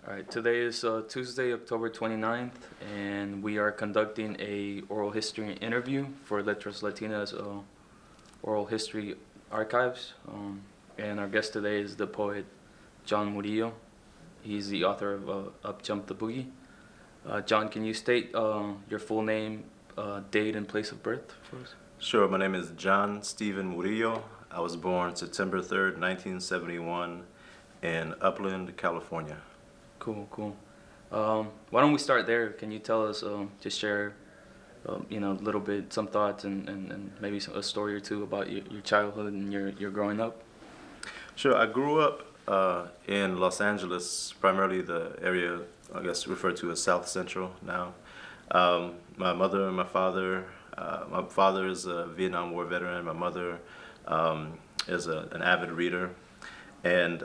All right, today is Tuesday, October 29th, and we are conducting a oral history interview for Letras Latinas Oral History Archives. And our guest today is the poet John Murillo. He's the author of Up Jump the Boogie. John, can you state your full name, date, and place of birth for us? Sure, my name is John Stephen Murillo. I was born September 3rd, 1971 in Upland, California. Cool. Why don't we start there? Can you tell us, just share, a little bit, some thoughts and maybe a story or two about your childhood and your growing up? Sure, I grew up in Los Angeles, primarily the area, I guess, referred to as South Central now. My mother and my father is a Vietnam War veteran. My mother is an avid reader. And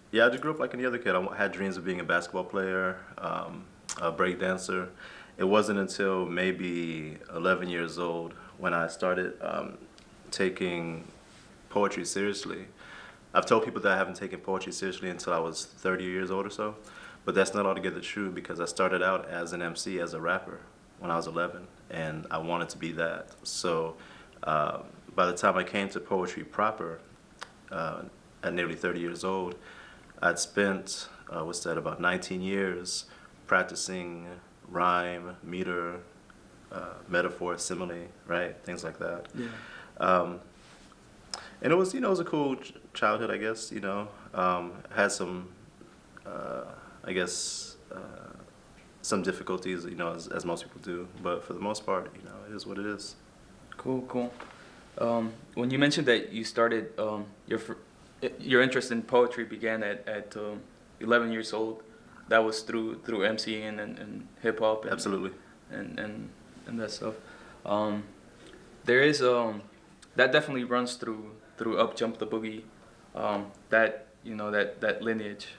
yeah, I just grew up like any other kid. I had dreams of being a basketball player, a break dancer. It wasn't until maybe 11 years old when I started taking poetry seriously. I've told people that I haven't taken poetry seriously until I was 30 years old or so, but that's not altogether true because I started out as an MC, as a rapper when I was 11, and I wanted to be that. So by the time I came to poetry proper, at nearly 30 years old, I'd spent, about 19 years practicing rhyme, meter, metaphor, simile, right? Things like that. Yeah. And it was a cool childhood, I guess, had some, some difficulties, as most people do. But for the most part, it is what it is. Cool. When you mentioned that you started, your interest in poetry began at 11 years old, that was through MCing and hip hop. Absolutely. And that stuff. There is that definitely runs through Up Jump the Boogie, that lineage.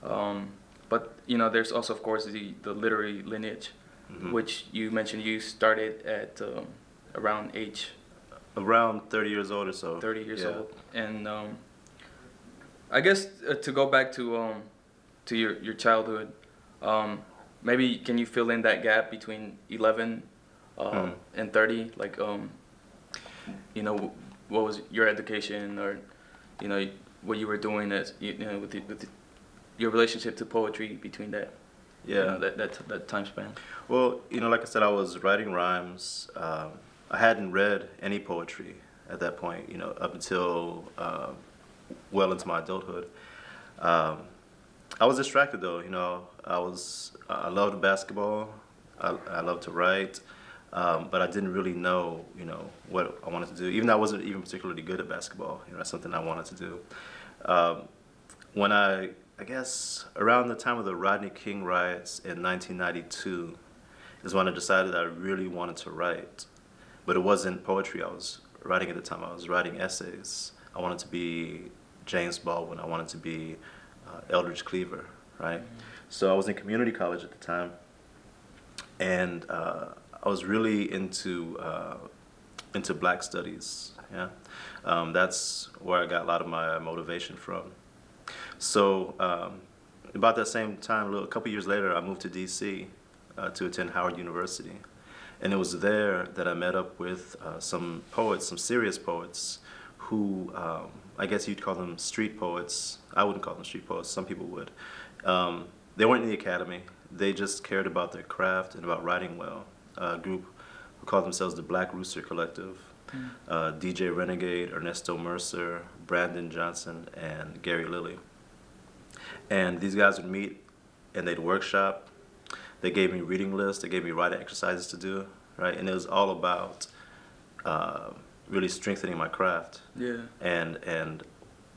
But there's also, of course, the literary lineage, Mm-hmm. which you mentioned you started at around 30 years old or so. 30 years Yeah. old. And I guess to go back to your childhood, maybe can you fill in that gap between 11 and 30? Like, what was your education, or what you were doing as with your relationship to poetry between that. Yeah. That time span. Well, like I said, I was writing rhymes. I hadn't read any poetry at that point, up until well into my adulthood. I was distracted though, I loved basketball. I loved to write, but I didn't really know, what I wanted to do. Even though I wasn't even particularly good at basketball, that's something I wanted to do. When I guess around the time of the Rodney King riots in 1992 is when I decided that I really wanted to write. But it wasn't poetry I was writing at the time. I was writing essays. I wanted to be James Baldwin. I wanted to be Eldridge Cleaver, right? Mm-hmm. So I was in community college at the time, and I was really into Black studies. Yeah, that's where I got a lot of my motivation from. So about that same time, a couple years later, I moved to D.C. To attend Howard University. And it was there that I met up with some poets, some serious poets, who I guess you'd call them street poets. I wouldn't call them street poets. Some people would. They weren't in the academy. They just cared about their craft and about writing well. A group who called themselves the Black Rooster Collective. DJ Renegade, Ernesto Mercer, Brandon Johnson, and Gary Lilly. And these guys would meet and they'd workshop. They gave me reading lists. They gave me writing exercises to do, right? And it was all about really strengthening my craft. Yeah. And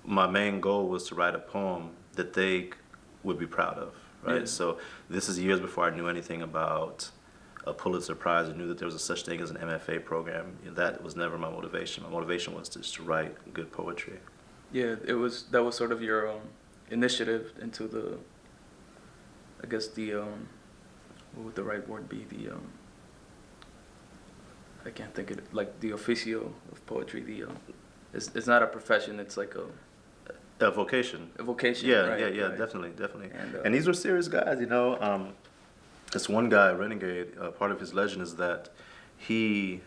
my main goal was to write a poem that they would be proud of, right? Yeah. So this is years before I knew anything about a Pulitzer Prize or knew that there was a such thing as an MFA program. That was never my motivation. My motivation was just to write good poetry. Yeah, that was sort of your initiative into the, I guess what would the right word be? I can't think of it, like the officio of poetry. It's not a profession. It's like A vocation. A vocation. Yeah, right, yeah, right. definitely. And, And these were serious guys, you know. This one guy, Renegade, part of his legend is that he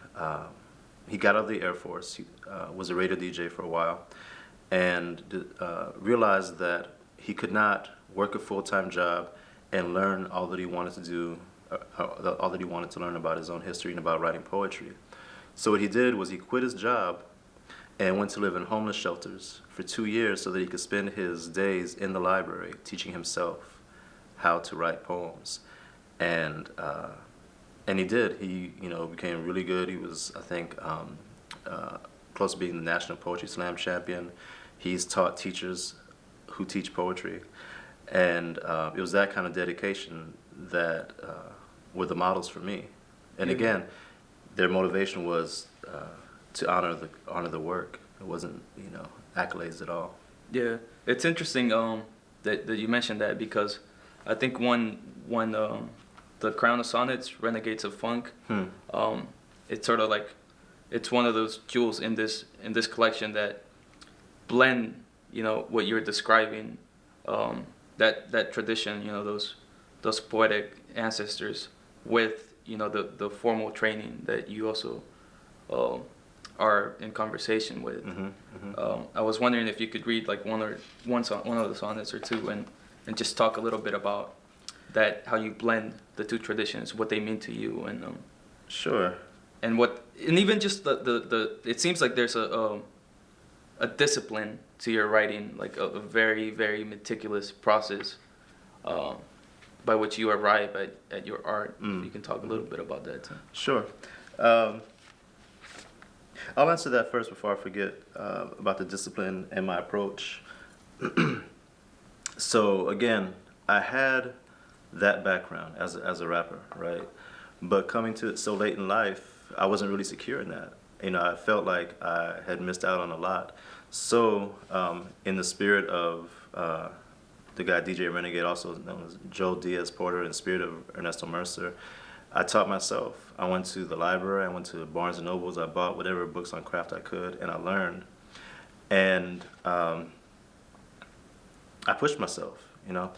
he got out of the Air Force. He was a radio DJ for a while, and realized that he could not work a full-time job and learn all that he wanted to do, all that he wanted to learn about his own history and about writing poetry. So what he did was he quit his job and went to live in homeless shelters for 2 years so that he could spend his days in the library teaching himself how to write poems. And he did. He, you know, became really good. He was, I think, close to being the National Poetry Slam champion. He's taught teachers who teach poetry. And it was that kind of dedication that were the models for me. And Yeah. again, their motivation was to honor the work. It wasn't, you know, accolades at all. Yeah, it's interesting that you mentioned that, because I think the Crown of Sonnets, Renegades of Funk, it's sort of like, it's one of those jewels in this collection that blend, you know, what you're describing, that tradition, you know, those poetic ancestors with, you know, the formal training that you also are in conversation with. I was wondering if you could read like one of the sonnets or two, and just talk a little bit about that, how you blend the two traditions, what they mean to you, and Sure. and even just the it seems like there's a discipline to your writing, like a very, very meticulous process by which you arrive at your art. You can talk a little bit about that too. Sure. I'll answer that first before I forget about the discipline and my approach. So again, I had that background as a rapper, right? But coming to it so late in life, I wasn't really secure in that. You know, I felt like I had missed out on a lot. So in the spirit of the guy DJ Renegade, also known as Joe Diaz Porter, in the spirit of Ernesto Mercer, I taught myself. I went to the library, I went to Barnes and Nobles, I bought whatever books on craft I could, and I learned. And I pushed myself, you know,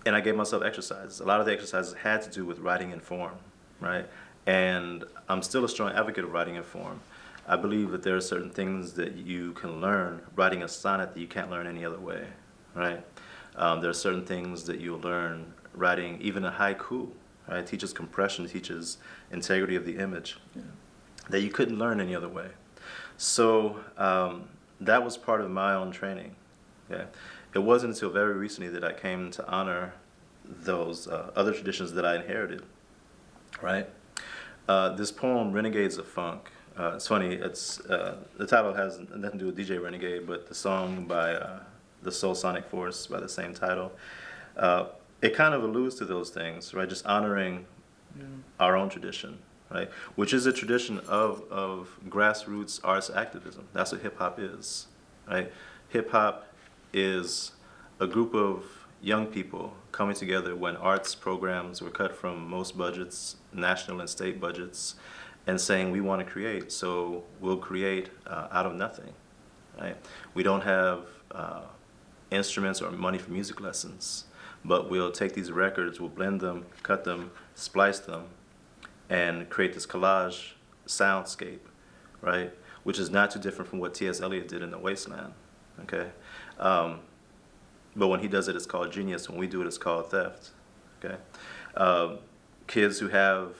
and I gave myself exercises. A lot of the exercises had to do with writing in form, right? And I'm still a strong advocate of writing in form. I believe that there are certain things that you can learn writing a sonnet that you can't learn any other way, right? There are certain things that you'll learn writing even a haiku, right? It teaches compression, it teaches integrity of the image, that you couldn't learn any other way. So that was part of my own training. Yeah. It wasn't until very recently that I came to honor those other traditions that I inherited, right? This poem, Renegades of Funk, it's funny, the title has nothing to do with DJ Renegade, but the song by the Soul Sonic Force by the same title, it kind of alludes to those things, right? Just honoring our own tradition, right? Which is a tradition of grassroots arts activism. That's what hip hop is, right? Hip hop is a group of young people coming together when arts programs were cut from most budgets, national and state budgets, and saying we want to create, so we'll create out of nothing, right? We don't have instruments or money for music lessons, but we'll take these records, we'll blend them, cut them, splice them, and create this collage soundscape, right? Which is not too different from what T.S. Eliot did in The Wasteland, okay? But when he does it, it's called genius. When we do it, it's called theft, okay? Kids who have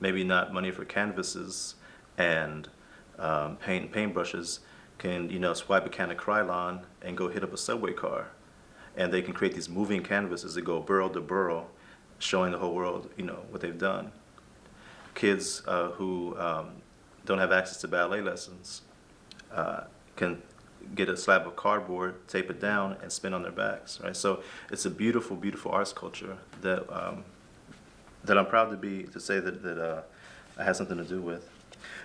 maybe not money for canvases and paintbrushes can, you know, swipe a can of Krylon and go hit up a subway car. And they can create these moving canvases that go borough to borough, showing the whole world, you know, what they've done. Kids who don't have access to ballet lessons can get a slab of cardboard, tape it down, and spin on their backs, right? So it's a beautiful, beautiful arts culture that that I'm proud to say that I had something to do with.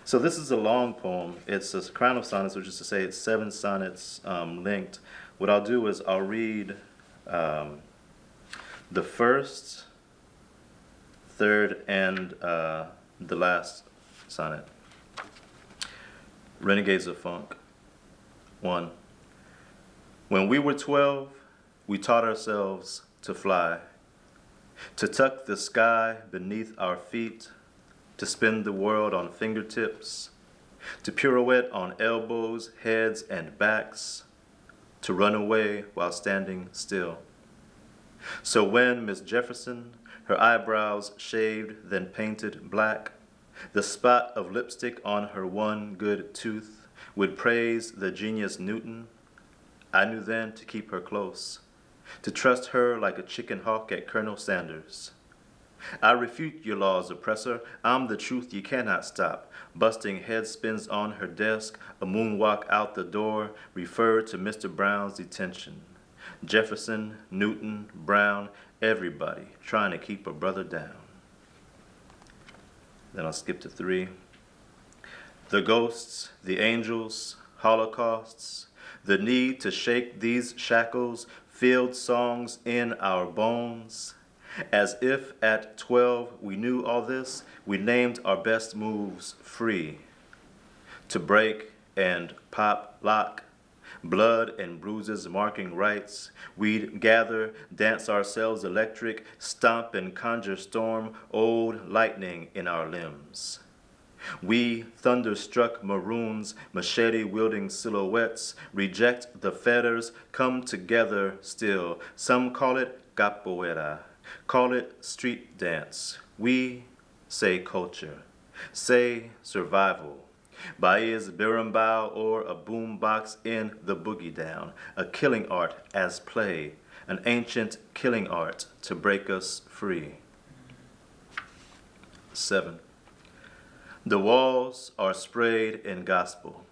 So this is a long poem. It's a crown of sonnets, which is to say it's 7 sonnets linked. What I'll do is I'll read the first, third, and the last sonnet. Renegades of Funk. 1. When we were 12, we taught ourselves to fly, to tuck the sky beneath our feet, to spin the world on fingertips, to pirouette on elbows, heads, and backs, to run away while standing still. So when Miss Jefferson, her eyebrows shaved, then painted black, the spot of lipstick on her one good tooth would praise the genius Newton, I knew then to keep her close, to trust her like a chicken hawk at Colonel Sanders. I refute your laws, oppressor. I'm the truth you cannot stop. Busting head spins on her desk, a moonwalk out the door, referred to Mr. Brown's detention. Jefferson, Newton, Brown, everybody trying to keep a brother down. Then I'll skip to 3. The ghosts, the angels, holocausts, the need to shake these shackles, field songs in our bones. As if at 12 we knew all this, we named our best moves free. To break and pop lock, blood and bruises marking rights, we'd gather, dance ourselves electric, stomp and conjure storm, old lightning in our limbs. We thunderstruck maroons, machete-wielding silhouettes, reject the fetters, come together still. Some call it capoeira, call it street dance. We say culture, say survival. Baez berimbau or a boombox in the boogie down, a killing art as play, an ancient killing art to break us free. 7. The walls are sprayed in gospel.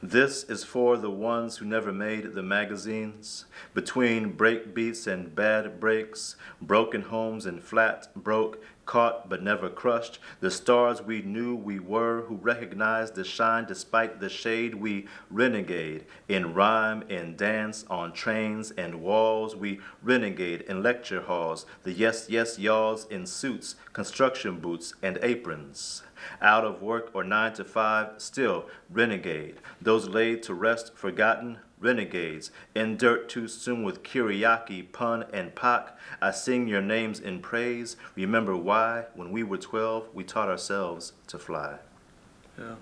This is for the ones who never made the magazines. Between break beats and bad breaks, broken homes and flat broke, caught but never crushed, the stars we knew we were, who recognized the shine despite the shade. We renegade in rhyme and dance, on trains and walls. We renegade in lecture halls, the yes, yes, y'alls in suits, construction boots, and aprons. Out of work or 9 to 5, still renegade. Those laid to rest, forgotten, renegades. In dirt too soon with Kiriaki, Pun, and Pac, I sing your names in praise. Remember why, when we were 12, we taught ourselves to fly. Yeah.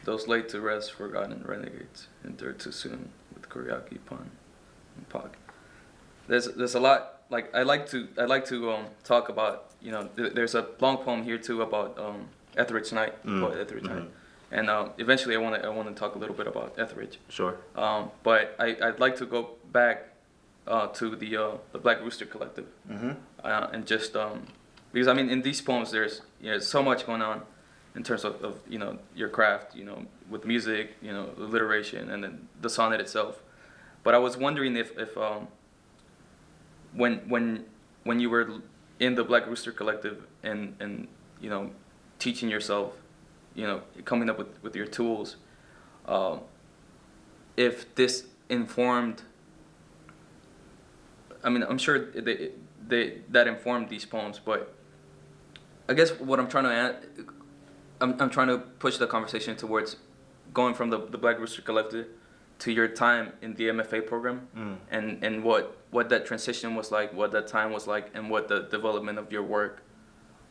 Those laid to rest, forgotten renegades. In dirt too soon with Kiriaki, Pun, and Pac. There's a lot. Like I like to talk about, there's a long poem here too about Etheridge Night, Etheridge Night, and eventually I want to talk a little bit about Etheridge. Sure. But I'd like to go back to the Black Rooster Collective, and just because I mean in these poems there's so much going on in terms of your craft, with music, alliteration, and then the sonnet itself. But I was wondering if when you were in the Black Rooster Collective and teaching yourself, coming up with your tools, if this informed, I mean, I'm sure that informed these poems, but I guess what I'm trying to I'm trying to push the conversation towards going from the Black Rooster Collective to your time in the MFA program, and what that transition was like, what that time was like, and what the development of your work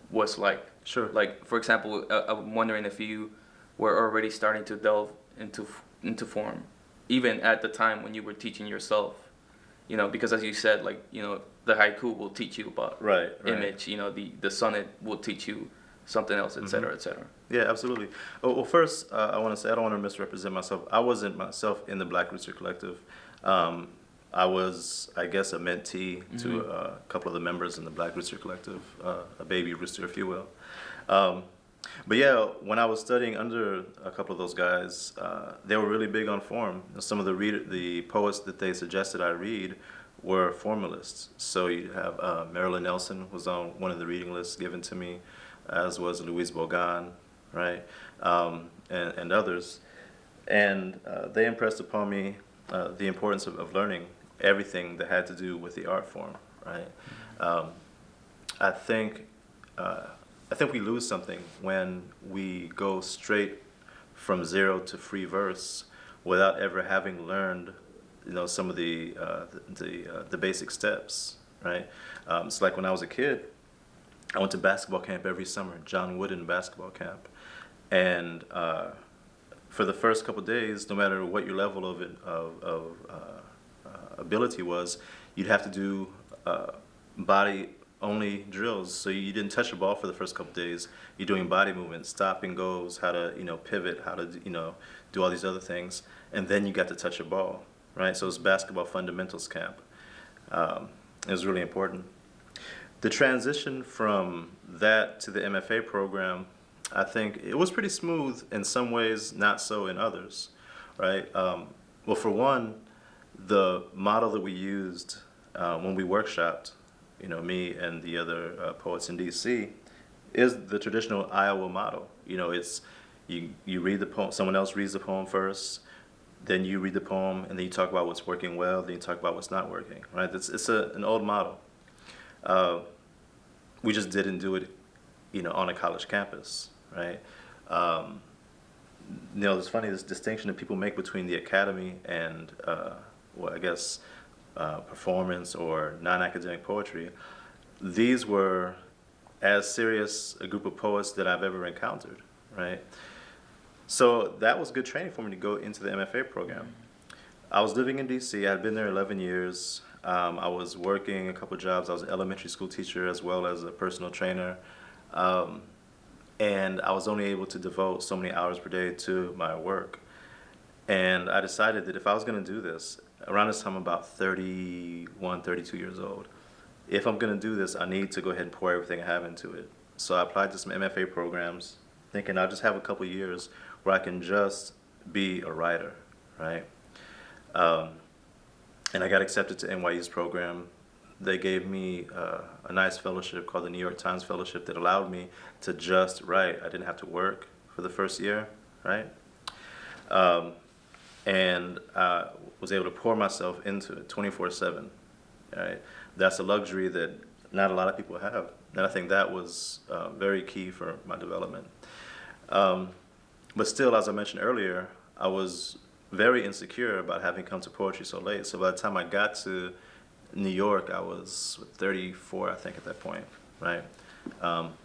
was like. Sure. Like, for example, I'm wondering if you were already starting to delve into form, even at the time when you were teaching yourself, because as you said, like, the haiku will teach you about image, the sonnet will teach you something else, et cetera, et cetera. Yeah, absolutely. Well, first, I want to say I don't want to misrepresent myself. I wasn't myself in the Black Rooster Collective. I was, I guess, a mentee to a couple of the members in the Black Rooster Collective, a baby rooster, if you will. But yeah, when I was studying under a couple of those guys, they were really big on form. Some of the poets that they suggested I read were formalists. So you have Marilyn Nelson was on one of the reading lists given to me, as was Louise Bogan, right, and others. And they impressed upon me the importance of learning everything that had to do with the art form, right? I think we lose something when we go straight from zero to free verse without ever having learned, some of the basic steps, right? It's like when I was a kid, I went to basketball camp every summer, John Wooden basketball camp, and for the first couple of days, no matter what your level of ability was, you'd have to do body only drills. So you didn't touch the ball for the first couple of days. You're doing body movements, stop and goes, how to pivot, how to do all these other things, and then you got to touch a ball, right? So it's basketball fundamentals camp. It was really important. The transition from that to the MFA program, I think it was pretty smooth in some ways, not so in others, right? Well, for one, the model that we used when we workshopped, me and the other poets in DC, is the traditional Iowa model. It's you read the poem, someone else reads the poem first, then you read the poem, and then you talk about what's working well, then you talk about what's not working, right? It's an old model. We just didn't do it, on a college campus, right? It's funny, this distinction that people make between the academy and, performance or non-academic poetry. These were as serious a group of poets that I've ever encountered, right? So that was good training for me to go into the MFA program. I was living in DC. I had been there 11 years. I was working a couple jobs. I was an elementary school teacher as well as a personal trainer. And I was only able to devote so many hours per day to my work. And I decided that if I was going to do this, around this time I'm about 31, 32 years old, if I'm going to do this, I need to go ahead and pour everything I have into it. So I applied to some MFA programs, thinking I'll just have a couple years where I can just be a writer, right? And I got accepted to NYU's program. They gave me a nice fellowship called the New York Times Fellowship that allowed me to just write. I didn't have to work for the first year, right? And I was able to pour myself into it 24/7, right? That's a luxury that not a lot of people have. And I think that was very key for my development. But still, as I mentioned earlier, I was very insecure about having come to poetry so late. So by the time I got to New York, I was 34, I think, at that point, right?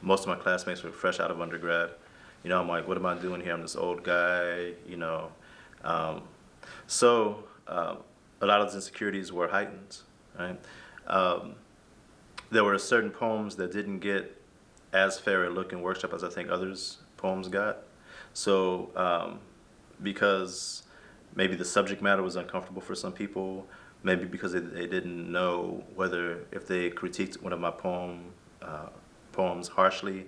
Most of my classmates were fresh out of undergrad. I'm like, what am I doing here? I'm this old guy, So a lot of those insecurities were heightened, right? There were certain poems that didn't get as fair a look in workshop as I think others' poems got. So because maybe the subject matter was uncomfortable for some people, maybe because they didn't know whether if they critiqued one of my poems harshly,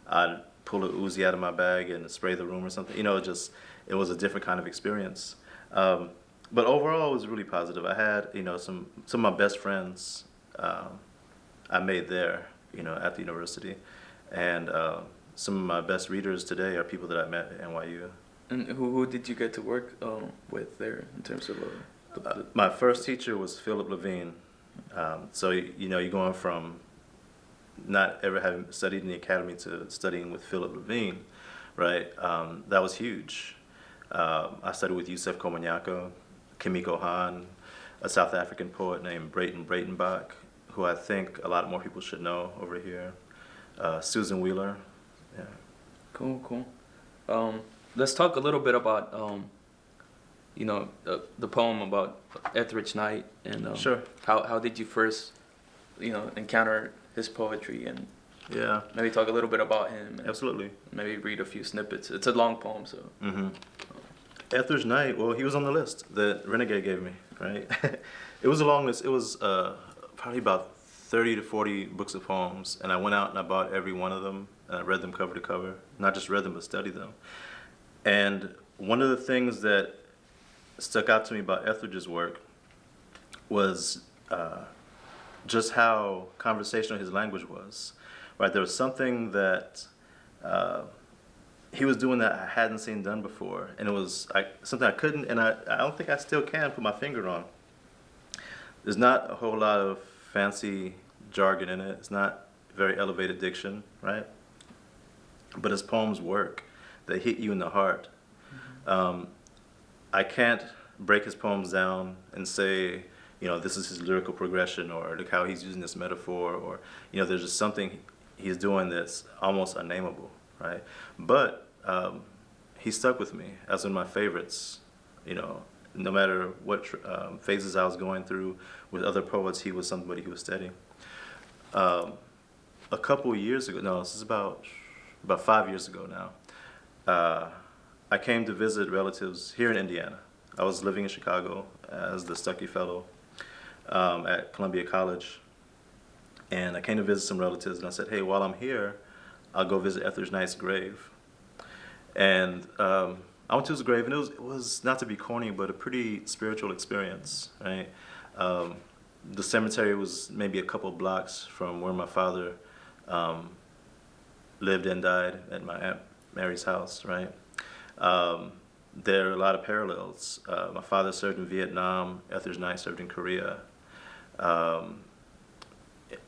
I'd pull a Uzi out of my bag and spray the room or something. It was a different kind of experience. But overall, it was really positive. I had, some of my best friends I made there, at the university. And some of my best readers today are people that I met at NYU. And who did you get to work with there in terms of my first teacher was Philip Levine. So, you're going from not ever having studied in the academy to studying with Philip Levine, right? That was huge. I studied with Yusef Komanyako, Kimiko Han, a South African poet named Brayton Breitenbach, who I think a lot more people should know over here. Susan Wheeler. Yeah. Cool. Let's talk a little bit about, the poem about Etheridge Night and sure. How did you first, encounter his poetry and yeah, maybe talk a little bit about him. And absolutely. Maybe read a few snippets. It's a long poem, so. Mm-hmm. Etheridge Night. Well, he was on the list that Renegade gave me, right? It was a long list. It was probably about 30 to 40 books of poems, and I went out and I bought every one of them, and I read them cover to cover. Not just read them, but studied them. And one of the things that stuck out to me about Etheridge's work was just how conversational his language was. Right, there was something that he was doing that I hadn't seen done before, and it was something I couldn't, and I don't think I still can put my finger on. There's not a whole lot of fancy jargon in it. It's not very elevated diction, right? But his poems work. They hit you in the heart. I can't break his poems down and say, this is his lyrical progression, or look how he's using this metaphor, or, there's just something he's doing that's almost unnameable, right? But he stuck with me as one of my favorites, no matter what phases I was going through with other poets, he was somebody who was steady. A couple years ago, no, this is about 5 years ago now, I came to visit relatives here in Indiana. I was living in Chicago as the Stuckey Fellow at Columbia College, and I came to visit some relatives, and I said, hey, while I'm here, I'll go visit Etheridge Night's grave. And I went to his grave, and it was not to be corny, but a pretty spiritual experience, right? The cemetery was maybe a couple blocks from where my father lived and died at my Aunt Mary's house, right? There are a lot of parallels. My father served in Vietnam. Etheridge Night served in Korea.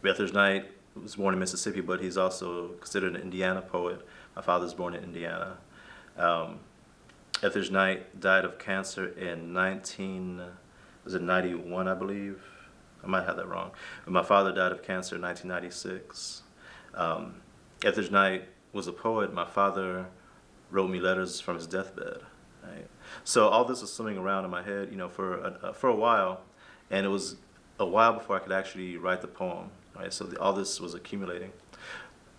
Etheridge Night was born in Mississippi, but he's also considered an Indiana poet. My father's born in Indiana. Etheridge Night died of cancer in 91, I believe. I might have that wrong. But my father died of cancer in 1996. Etheridge Night was a poet. My father wrote me letters from his deathbed. Right? So all this was swimming around in my head, for a while, and it was a while before I could actually write the poem. Right? So all this was accumulating.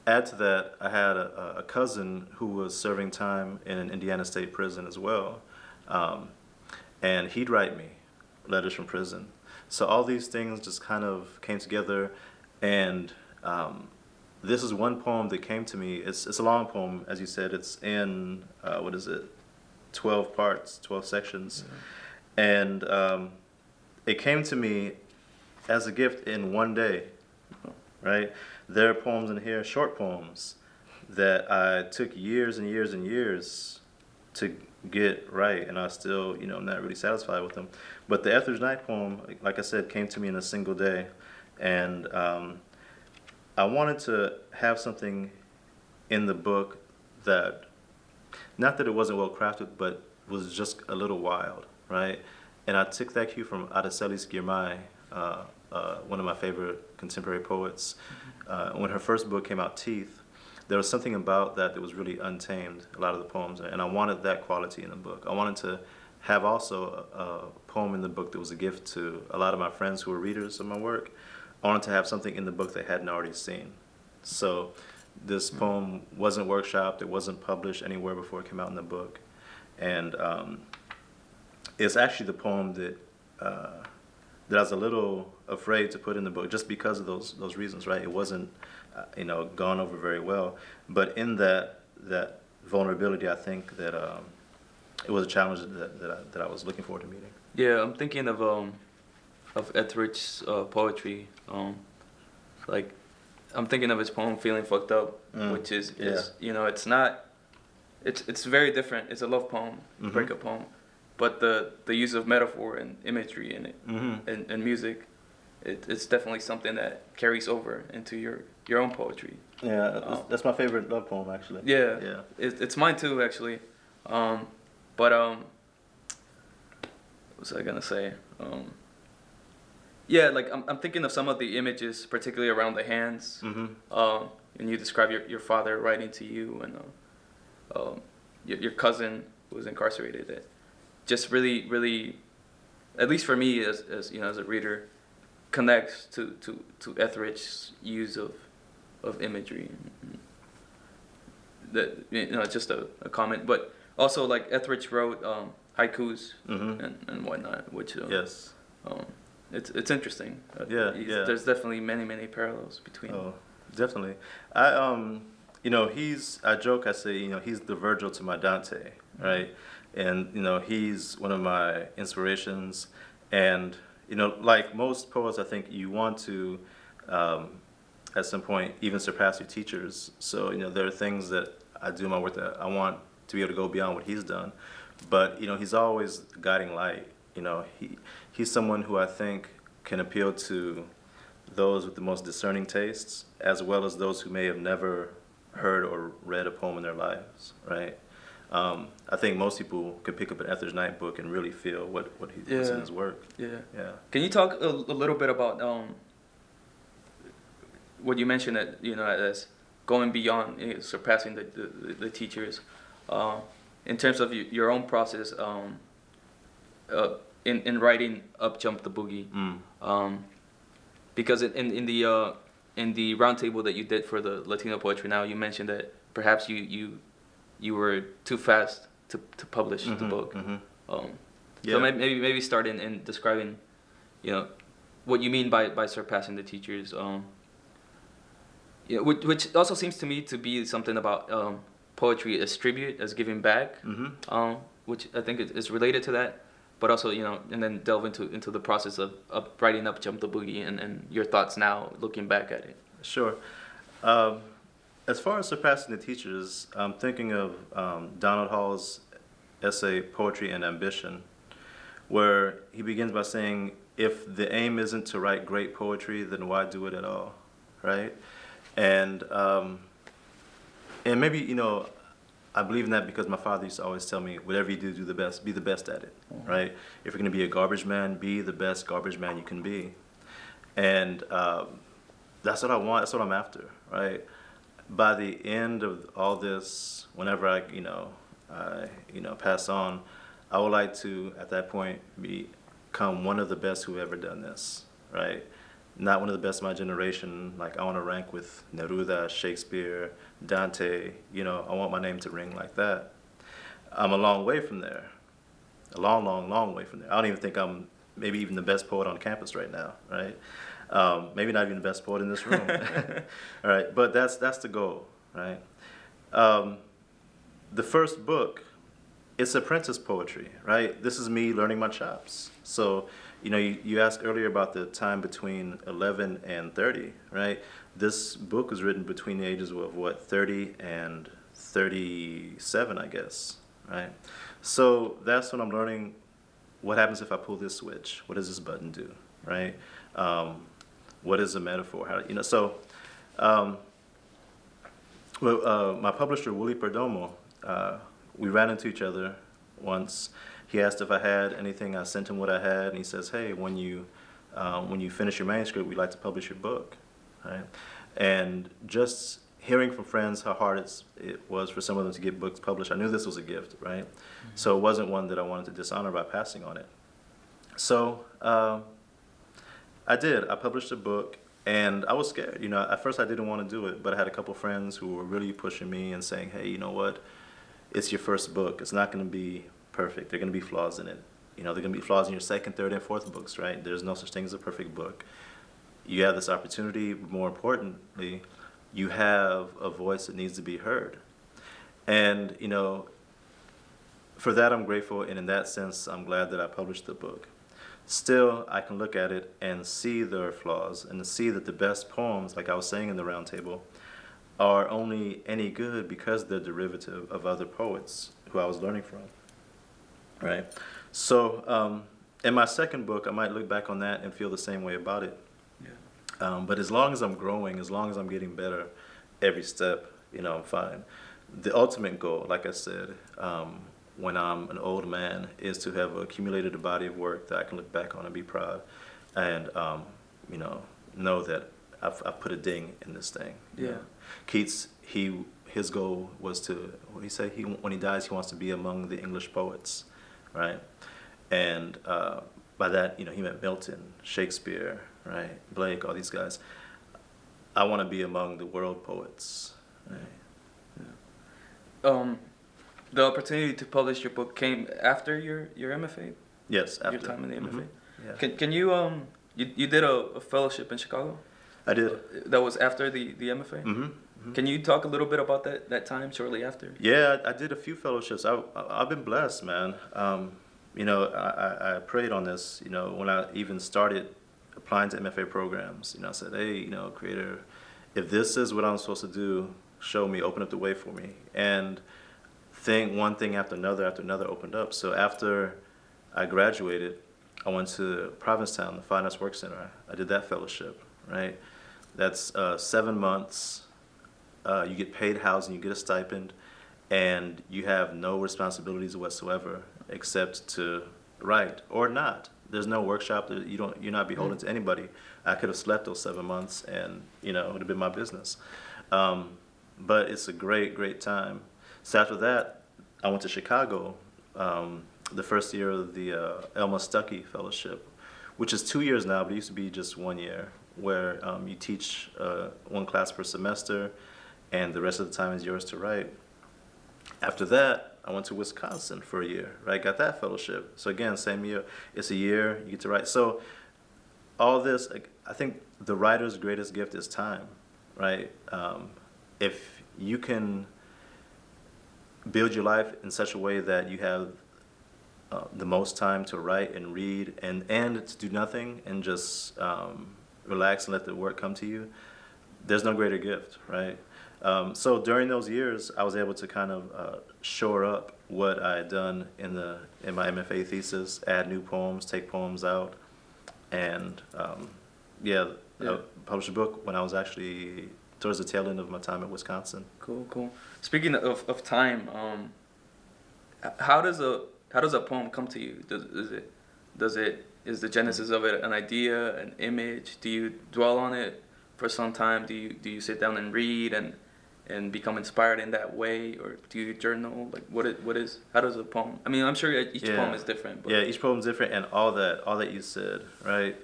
Add to that, I had a cousin who was serving time in an Indiana State prison as well, and he'd write me letters from prison. So all these things just kind of came together, and this is one poem that came to me. It's a long poem, as you said. It's in 12 parts, 12 sections, and it came to me as a gift in one day. Right? There are poems in here, short poems, that I took years and years and years to get right, and I still, not really satisfied with them. But the Etheridge Night poem, like I said, came to me in a single day, and I wanted to have something in the book that, not that it wasn't well crafted, but was just a little wild, right? And I took that cue from Araceli Girmay, one of my favorite contemporary poets. When her first book came out, Teeth, there was something about that was really untamed, a lot of the poems, and I wanted that quality in the book. I wanted to have also a poem in the book that was a gift to a lot of my friends who were readers of my work. I wanted to have something in the book they hadn't already seen. So this poem wasn't workshopped, it wasn't published anywhere before it came out in the book. And it's actually the poem that I was a little afraid to put in the book, just because of those reasons, right? It wasn't, gone over very well. But in that vulnerability, I think that it was a challenge that I was looking forward to meeting. Yeah, I'm thinking of Etheridge's poetry. I'm thinking of his poem "Feeling Fucked Up," which is it's not, it's very different. It's a love poem, breakup poem. But the use of metaphor and imagery in it, and music, it's definitely something that carries over into your own poetry. Yeah, that's my favorite love poem, actually. Yeah. It's mine too, actually. What was I gonna say? I'm thinking of some of the images, particularly around the hands. And you describe your father writing to you, and your cousin who was incarcerated. That just really, at least for me as as a reader, connects to Etheridge's use of imagery. That just a comment, but also like Etheridge wrote haikus and whatnot, which yes, it's interesting. Yeah. There's definitely many parallels between. Oh, definitely. I I joke, I say, he's the Virgil to my Dante, right? And he's one of my inspirations, and like most poets, I think you want to at some point even surpass your teachers. So there are things that I do in my work that I want to be able to go beyond what he's done, but he's always a guiding light. He's someone who I think can appeal to those with the most discerning tastes, as well as those who may have never heard or read a poem in their lives, right? I think most people could pick up an Etheridge Night book and really feel what he puts in his work. Yeah. Yeah. Can you talk a little bit about what you mentioned that as going beyond surpassing the teachers, in terms of your own process in writing Up Jump the Boogie, because in the roundtable that you did for the Latino Poetry Now, you mentioned that perhaps you were too fast to publish the book. So maybe start in describing, what you mean by surpassing the teachers. Which also seems to me to be something about poetry as tribute, as giving back, which I think is related to that. But also, and then delve into the process of writing Up Jump the Boogie and your thoughts now, looking back at it. Sure. As far as surpassing the teachers, I'm thinking of Donald Hall's essay, Poetry and Ambition, where he begins by saying, if the aim isn't to write great poetry, then why do it at all, right? And maybe, I believe in that because my father used to always tell me, whatever you do the best, be the best at it, right? If you're going to be a garbage man, be the best garbage man you can be. And that's what I want, that's what I'm after, right? By the end of all this, whenever I pass on, I would like to, at that point, become one of the best who ever done this, right? Not one of the best of my generation. Like, I want to rank with Neruda, Shakespeare, Dante. I want my name to ring like that. I'm a long way from there. A long, long, long way from there. I don't even think I'm maybe even the best poet on campus right now, right? Maybe not even the best poet in this room. All right, but that's the goal, right? The first book, it's apprentice poetry, right? This is me learning my chops. So, you asked earlier about the time between 11 and 30, right? This book was written between the ages of, 30 and 37, I guess, right? So that's when I'm learning what happens if I pull this switch. What does this button do, right? What is a metaphor? My publisher, Willie Perdomo, we ran into each other once. He asked if I had anything. I sent him what I had, and he says, "Hey, when you finish your manuscript, we'd like to publish your book." Right? And just hearing from friends how hard it was for some of them to get books published, I knew this was a gift, right? So it wasn't one that I wanted to dishonor by passing on it. So I did. I published a book, and I was scared. At first I didn't want to do it, but I had a couple friends who were really pushing me and saying, "Hey, you know what? It's your first book. It's not going to be perfect. There are going to be flaws in it. There are going to be flaws in your second, third, and fourth books, right? There's no such thing as a perfect book. You have this opportunity. More importantly, you have a voice that needs to be heard." And, for that I'm grateful, and in that sense, I'm glad that I published the book. Still, I can look at it and see their flaws and see that the best poems, like I was saying in the roundtable, are only any good because they're derivative of other poets who I was learning from. Right. So in my second book, I might look back on that and feel the same way about it. Yeah. But as long as I'm growing, as long as I'm getting better every step, I'm fine. The ultimate goal, like I said, when I'm an old man, is to have accumulated a body of work that I can look back on and be proud, and know that I've put a ding in this thing. Yeah. Keats, his goal was to, what did he say? When he dies, he wants to be among the English poets. Right, and by that, he meant Milton, Shakespeare, right, Blake, all these guys. I want to be among the world poets. Right. Yeah. The opportunity to publish your book came after your MFA. Yes, after your time in the MFA. Yeah. Can you you did a fellowship in Chicago? I did. That was after the MFA. Can you talk a little bit about that time shortly after? Yeah, I did a few fellowships. I've been blessed, man. I prayed on this, when I even started applying to MFA programs. I said, "Hey, Creator, if this is what I'm supposed to do, show me, open up the way for me." And one thing after another opened up. So after I graduated, I went to Provincetown, the Fine Arts Work Center. I did that fellowship, right? That's 7 months. You get paid housing, you get a stipend, and you have no responsibilities whatsoever except to write or not. There's no workshop. You're not beholden to anybody. I could have slept those 7 months, and it would have been my business. But it's a great time. So after that, I went to Chicago, the first year of the Elma Stuckey Fellowship, which is 2 years now, but it used to be just 1 year, where you teach one class per semester, and the rest of the time is yours to write. After that, I went to Wisconsin for a year, right? Got that fellowship. So again, same year. It's a year, you get to write. So all this, I think the writer's greatest gift is time, right? If you can build your life in such a way that you have the most time to write and read and to do nothing and just relax and let the work come to you, there's no greater gift, right? So during those years, I was able to kind of shore up what I had done in my MFA thesis, add new poems, take poems out, and I published a book when I was actually towards the tail end of my time at Wisconsin. Cool. Speaking of time, how does a poem come to you? Is the genesis of it an idea, an image? Do you dwell on it for some time? Do you sit down and read and become inspired in that way, or do you journal? Like how does a poem? I mean, I'm sure each poem is different. But. Yeah, each poem is different, and all that you said, right?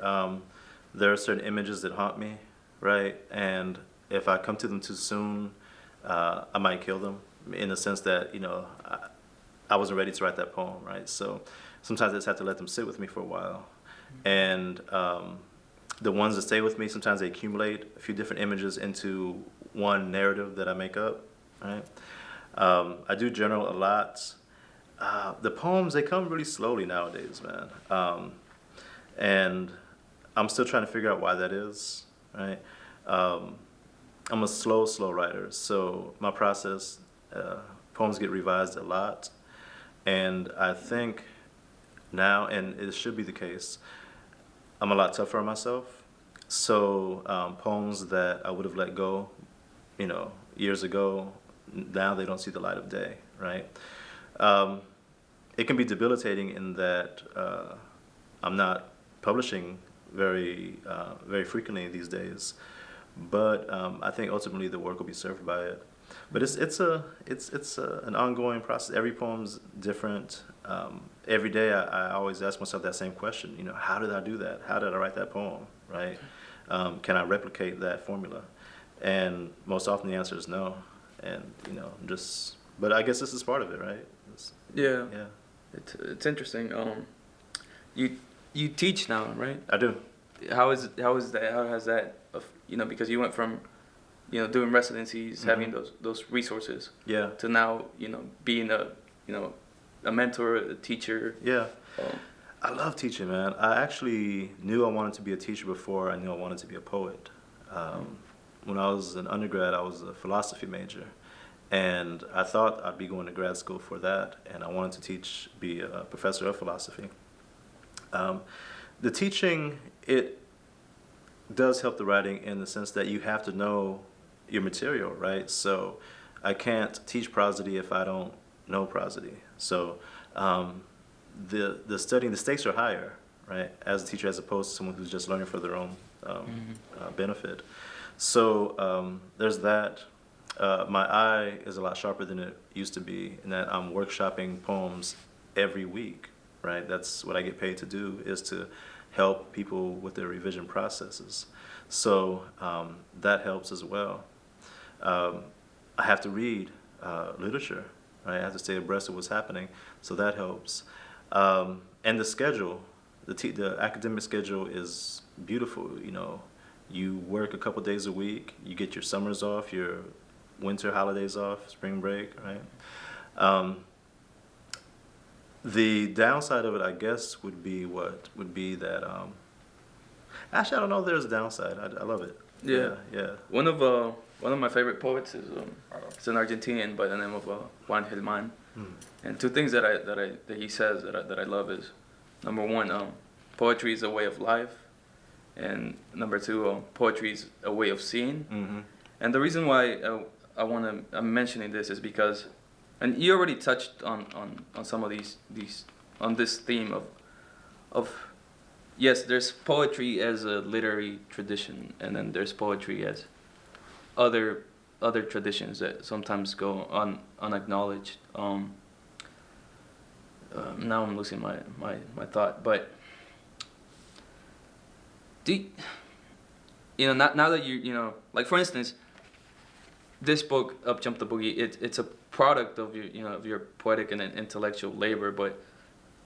There are certain images that haunt me, right? And if I come to them too soon, I might kill them, in the sense that I wasn't ready to write that poem, right? So sometimes I just have to let them sit with me for a while, and the ones that stay with me, sometimes they accumulate a few different images into one narrative that I make up, right? I do journal a lot. The poems, they come really slowly nowadays, man. And I'm still trying to figure out why that is, right? I'm a slow writer, so my process, poems get revised a lot. And I think now, and it should be the case, I'm a lot tougher on myself. So poems that I would have let go, years ago, now they don't see the light of day, right? It can be debilitating in that I'm not publishing very frequently these days, but I think ultimately the work will be served by it. But it's an ongoing process. Every poem's different. Every day I always ask myself that same question. How did I do that? How did I write that poem? Right? Can I replicate that formula? And most often the answer is no. And but I guess this is part of it, right? Yeah. It's interesting. You teach now, right? I do. How is that? How has that? Because you went from doing residencies, having those resources, to now being a mentor, a teacher. Yeah. I love teaching, man. I actually knew I wanted to be a teacher before I knew I wanted to be a poet. When I was an undergrad, I was a philosophy major, and I thought I'd be going to grad school for that, and I wanted to be a professor of philosophy. The teaching, it does help the writing in the sense that you have to know your material, right? So I can't teach prosody if I don't know prosody. So the studying, the stakes are higher, right, as a teacher, as opposed to someone who's just learning for their own benefit. So there's that. My eye is a lot sharper than it used to be, in that I'm workshopping poems every week, right? That's what I get paid to do, is to help people with their revision processes. So that helps as well. I have to read literature, right? I have to stay abreast of what's happening, so that helps. And the schedule, the academic schedule is beautiful. You work a couple days a week, you get your summers off, your winter holidays off, spring break, right? The downside of it, I guess, would be that. Actually, I don't know if there's a downside. I love it. Yeah. One of my favorite poets is it's an Argentinian by the name of Juan Gelman. And two things that he says that I love is, number one, poetry is a way of life, and number two, poetry is a way of seeing. And the reason why I'm mentioning this is because And you already touched on some of these on this theme of yes, there's poetry as a literary tradition, and then there's poetry as other traditions that sometimes go unacknowledged. Now I'm losing my thought, but now that like for instance, this book, Up Jump the Boogie, it's a product of your poetic and intellectual labor, but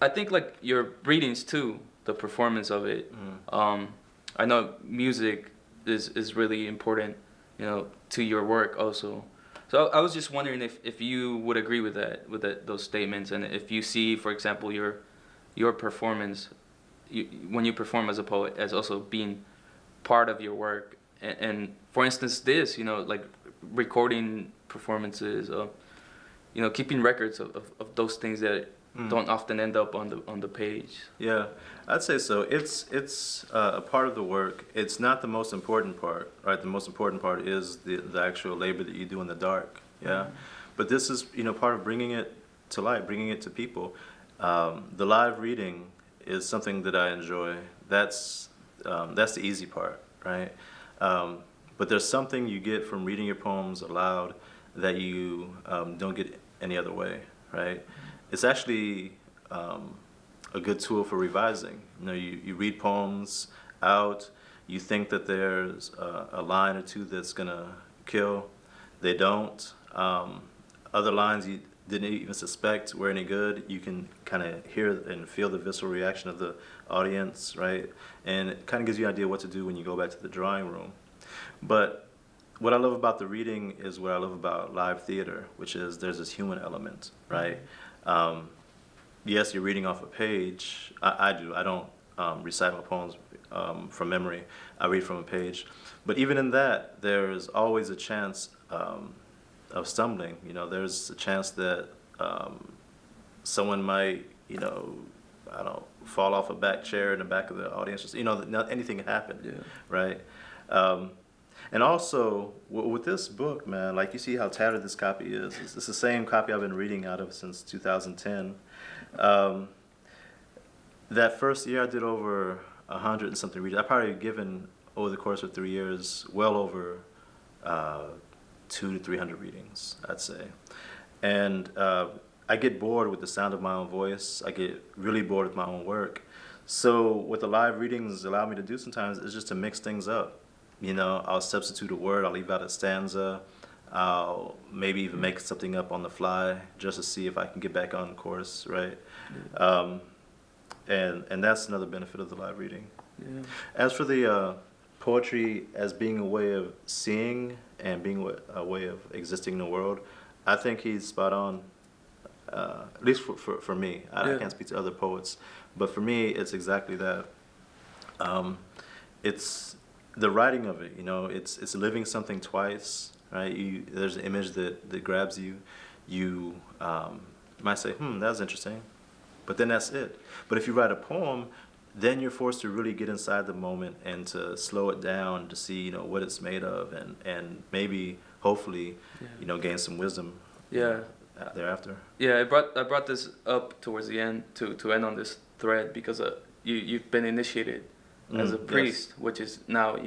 I think like your readings too, the performance of it. I know music is really important, to your work also. So I was just wondering if you would agree with those statements, and if you see, for example, your performance, when you perform as a poet, as also being part of your work, and for instance, this, like recording performances, keeping records of those things that don't often end up on the page. Yeah, I'd say so. It's a part of the work. It's not the most important part, right? The most important part is the actual labor that you do in the dark. Yeah, but this is part of bringing it to light, bringing it to people. The live reading is something that I enjoy. That's the easy part, right? But there's something you get from reading your poems aloud that you don't get any other way, right? It's actually a good tool for revising. You read poems out, you think that there's a line or two that's gonna kill, they don't. Other lines you didn't even suspect were any good. You can kind of hear and feel the visceral reaction of the audience, right? And it kind of gives you an idea what to do when you go back to the drawing room. But what I love about the reading is what I love about live theater, which is there's this human element, right? Yes, you're reading off a page. I do. I don't recite my poems from memory. I read from a page. But even in that, there's always a chance of stumbling. There's a chance that someone might, I don't know, fall off a back chair in the back of the audience. Just, anything can happen, right? And also, with this book, man, like you see how tattered this copy is. It's the same copy I've been reading out of since 2010. That first year I did over 100 and something readings. I probably given, over the course of 3 years, well over 200 to 300 readings, I'd say. And I get bored with the sound of my own voice. I get really bored with my own work. So what the live readings allow me to do sometimes is just to mix things up. I'll substitute a word, I'll leave out a stanza, I'll maybe even make something up on the fly just to see if I can get back on course, right? And that's another benefit of the live reading. Yeah. As for the poetry as being a way of seeing and being a way of existing in the world, I think he's spot on, at least for me. I can't speak to other poets, but for me, it's exactly that. It's the writing of it, it's living something twice, right? There's an image that grabs you. You might say, that was interesting, but then that's it. But if you write a poem, then you're forced to really get inside the moment and to slow it down to see, what it's made of, and maybe, hopefully, gain some wisdom. Thereafter. Yeah, I brought this up towards the end to end on this thread because you've been initiated as a priest, yes. Which is now,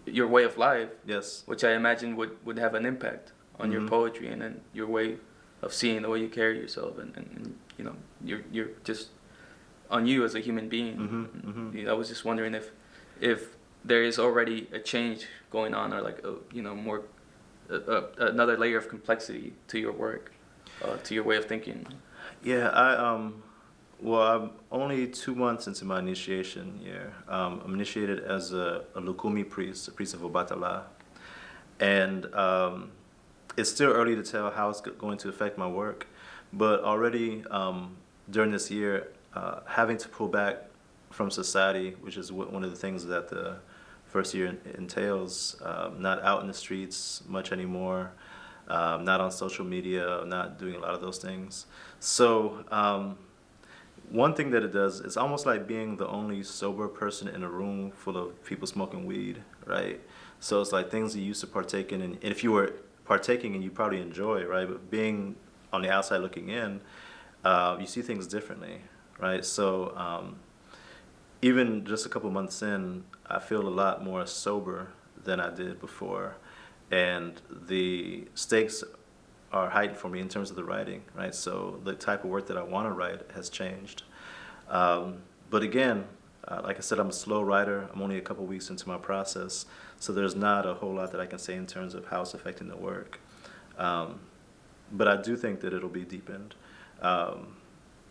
your way of life. Yes. Which I imagine would have an impact on your poetry and then your way of seeing the way you carry yourself and you're just on you as a human being. I was just wondering if there is already a change going on or like more another layer of complexity to your work, to your way of thinking. Yeah, well, I'm only 2 months into my initiation year. I'm initiated as a Lukumi priest, a priest of Obatala. And it's still early to tell how it's going to affect my work. But already during this year, having to pull back from society, which is one of the things that the first year entails, not out in the streets much anymore, not on social media, not doing a lot of those things. So one thing that it does, it's almost like being the only sober person in a room full of people smoking weed, right? So it's like things you used to partake in, and if you were partaking and you probably enjoy, right? But being on the outside looking in, you see things differently, right? So even just a couple months in, I feel a lot more sober than I did before, and the stakes are heightened for me in terms of the writing, right? So the type of work that I want to write has changed. But again, like I said, I'm a slow writer. I'm only a couple weeks into my process, so there's not a whole lot that I can say in terms of how it's affecting the work. But I do think that it'll be deepened.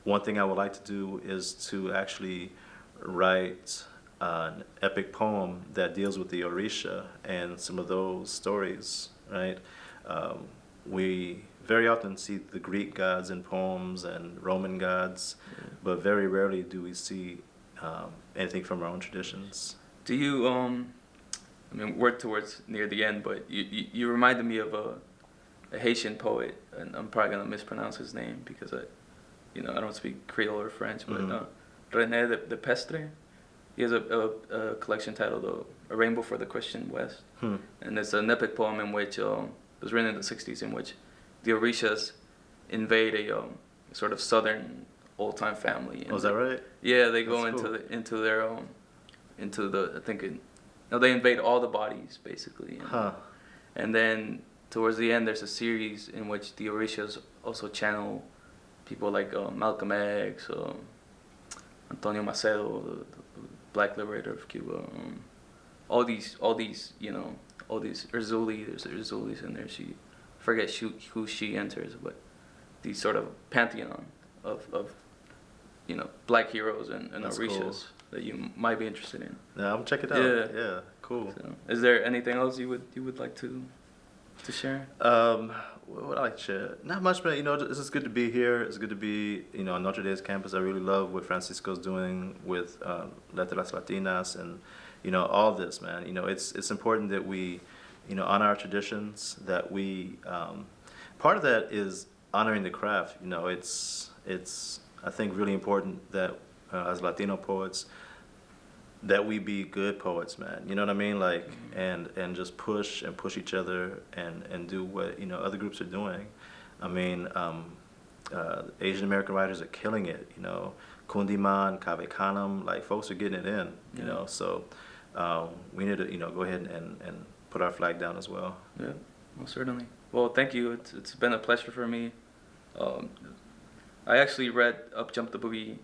One thing I would like to do is to actually write an epic poem that deals with the Orisha and some of those stories, right? We very often see the Greek gods in poems and Roman gods, but very rarely do we see anything from our own traditions. Do you, I mean, we're towards near the end, but you reminded me of a Haitian poet, and I'm probably gonna mispronounce his name because I don't speak Creole or French, but René de Pestre. He has a collection titled "A Rainbow for the Christian West," and it's an epic poem in which it was written in the '60s, in which the Orishas invade a sort of southern old-time family. Oh, is that right? Yeah, they go That's cool. into the I think they invade all the bodies basically. And then towards the end, there's a series in which the Orishas also channel people like Malcolm X, Antonio Macedo, the Black Liberator of Cuba. All these Erzuli, there's Erzulis in there. I forget who she enters, but these sort of pantheon of black heroes and Orishas cool. that you might be interested in. Yeah, I'm check it out. Yeah, cool. So, is there anything else you would like to share? What would I like to share? Not much, but it's just good to be here. It's good to be on Notre Dame's campus. I really love what Francisco's doing with Letras Latinas and all this, man. It's important that we honor our traditions. That we part of that is honoring the craft. It's I think really important that as Latino poets that we be good poets, man. You know what I mean? Like, and just push each other and do what other groups are doing. I mean, Asian American writers are killing it. Kundiman, Kave Kanam, like folks are getting it in. So we need to go ahead and put our flag down as well. Yeah, most certainly. Well, thank you. It's been a pleasure for me. I actually read Up Jump the Boogie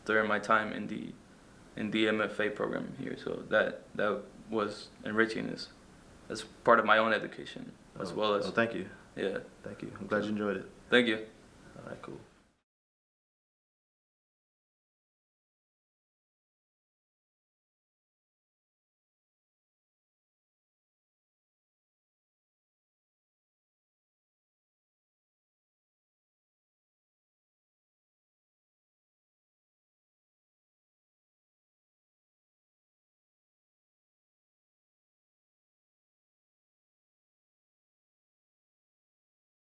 during my time in the MFA program here, so that was enriching as part of my own education as well as. Well, thank you. Yeah. Thank you. I'm glad you enjoyed it. Thank you. All right, cool.